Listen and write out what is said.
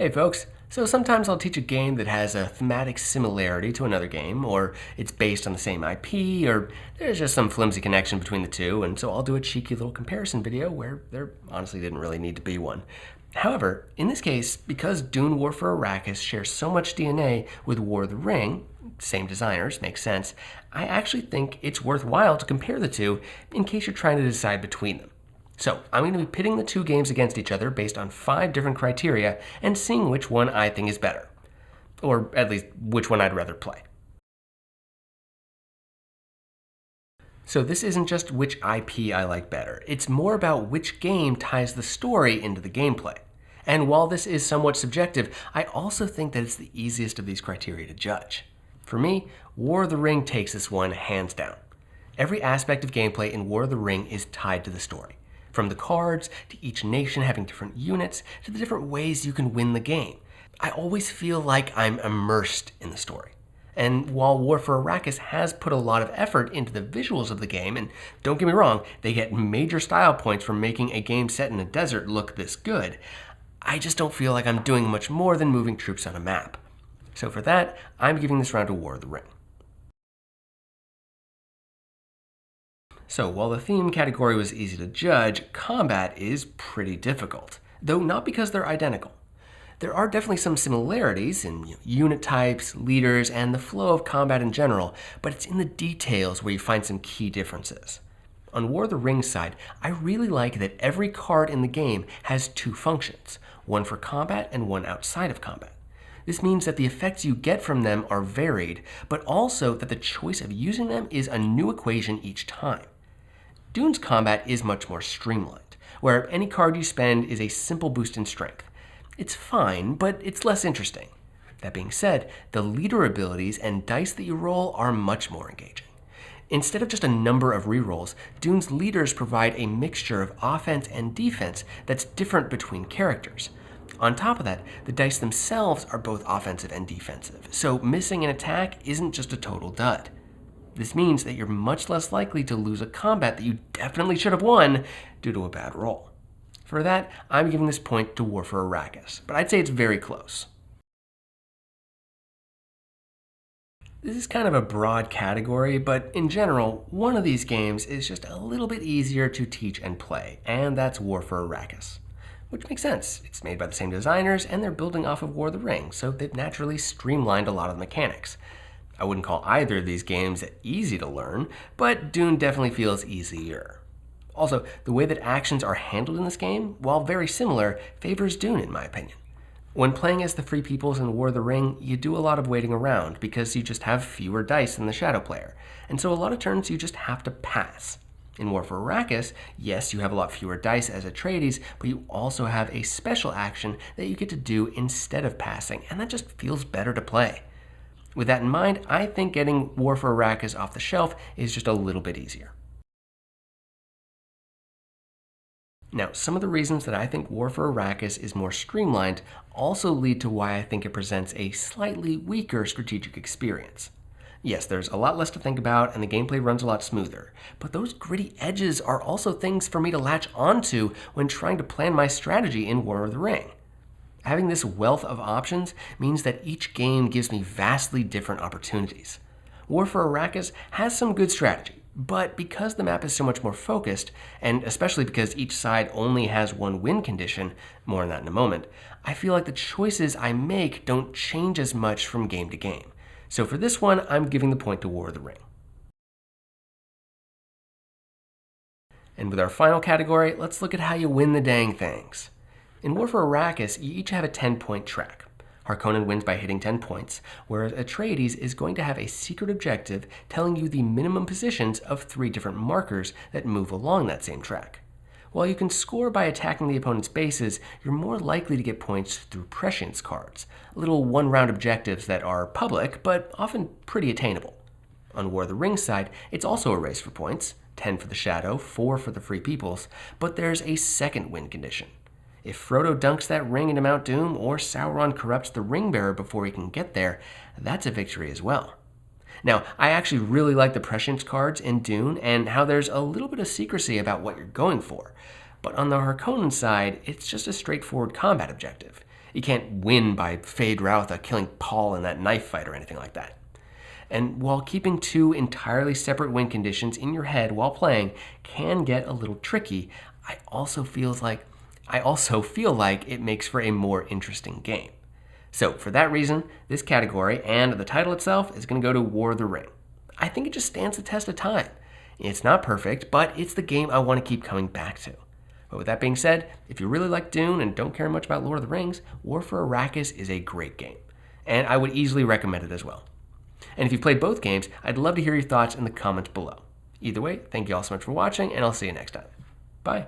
Hey folks, so sometimes I'll teach a game that has a thematic similarity to another game, or it's based on the same IP, or there's just some flimsy connection between the two, and so I'll do a cheeky little comparison video where there honestly didn't really need to be one. However, in this case, because Dune War for Arrakis shares so much DNA with War of the Ring, same designers, makes sense, I actually think it's worthwhile to compare the two in case you're trying to decide between them. So I'm going to be pitting the two games against each other based on 5 different criteria and seeing which one I think is better. Or at least which one I'd rather play. So this isn't just which IP I like better, it's more about which game ties the story into the gameplay. And while this is somewhat subjective, I also think that it's the easiest of these criteria to judge. For me, War of the Ring takes this one hands down. Every aspect of gameplay in War of the Ring is tied to the story. From the cards, to each nation having different units, to the different ways you can win the game. I always feel like I'm immersed in the story. And while War for Arrakis has put a lot of effort into the visuals of the game, and don't get me wrong, they get major style points for making a game set in a desert look this good, I just don't feel like I'm doing much more than moving troops on a map. So for that, I'm giving this round to War of the Ring. So while the theme category was easy to judge, combat is pretty difficult, though not because they're identical. There are definitely some similarities in unit types, leaders, and the flow of combat in general, but it's in the details where you find some key differences. On War of the Ring side, I really like that every card in the game has 2 functions, one for combat and one outside of combat. This means that the effects you get from them are varied, but also that the choice of using them is a new equation each time. Dune's combat is much more streamlined, where any card you spend is a simple boost in strength. It's fine, but it's less interesting. That being said, the leader abilities and dice that you roll are much more engaging. Instead of just a number of rerolls, Dune's leaders provide a mixture of offense and defense that's different between characters. On top of that, the dice themselves are both offensive and defensive, so missing an attack isn't just a total dud. This means that you're much less likely to lose a combat that you definitely should have won due to a bad roll. For that, I'm giving this point to War for Arrakis, but I'd say it's very close. This is kind of a broad category, but in general, one of these games is just a little bit easier to teach and play, and that's War for Arrakis. Which makes sense. It's made by the same designers, and they're building off of War of the Ring, so they've naturally streamlined a lot of the mechanics. I wouldn't call either of these games easy to learn, but Dune definitely feels easier. Also, the way that actions are handled in this game, while very similar, favors Dune in my opinion. When playing as the Free Peoples in War of the Ring, you do a lot of waiting around because you just have fewer dice than the Shadow player, and so a lot of turns you just have to pass. In War for Arrakis, yes, you have a lot fewer dice as Atreides, but you also have a special action that you get to do instead of passing, and that just feels better to play. With that in mind, I think getting War for Arrakis off the shelf is just a little bit easier. Now, some of the reasons that I think War for Arrakis is more streamlined also lead to why I think it presents a slightly weaker strategic experience. Yes, there's a lot less to think about and the gameplay runs a lot smoother, but those gritty edges are also things for me to latch onto when trying to plan my strategy in War of the Ring. Having this wealth of options means that each game gives me vastly different opportunities. War for Arrakis has some good strategy, but because the map is so much more focused, and especially because each side only has one win condition, more on that in a moment, I feel like the choices I make don't change as much from game to game. So for this one, I'm giving the point to War of the Ring. And with our final category, let's look at how you win the dang things. In War for Arrakis, you each have a 10-point track. Harkonnen wins by hitting 10 points, whereas Atreides is going to have a secret objective telling you the minimum positions of 3 different markers that move along that same track. While you can score by attacking the opponent's bases, you're more likely to get points through prescience cards, little one-round objectives that are public, but often pretty attainable. On War of the Ring side, it's also a race for points, 10 for the Shadow, 4 for the Free Peoples, but there's a second win condition. If Frodo dunks that ring into Mount Doom, or Sauron corrupts the Ringbearer before he can get there, that's a victory as well. Now, I actually really like the prescience cards in Dune and how there's a little bit of secrecy about what you're going for. But on the Harkonnen side, it's just a straightforward combat objective. You can't win by Feyd-Rautha killing Paul in that knife fight or anything like that. And while keeping two entirely separate win conditions in your head while playing can get a little tricky, I also feel like it makes for a more interesting game. So for that reason, this category and the title itself is going to go to War of the Ring. I think it just stands the test of time. It's not perfect, but it's the game I want to keep coming back to. But with that being said, if you really like Dune and don't care much about Lord of the Rings, War for Arrakis is a great game, and I would easily recommend it as well. And if you've played both games, I'd love to hear your thoughts in the comments below. Either way, thank you all so much for watching, and I'll see you next time. Bye.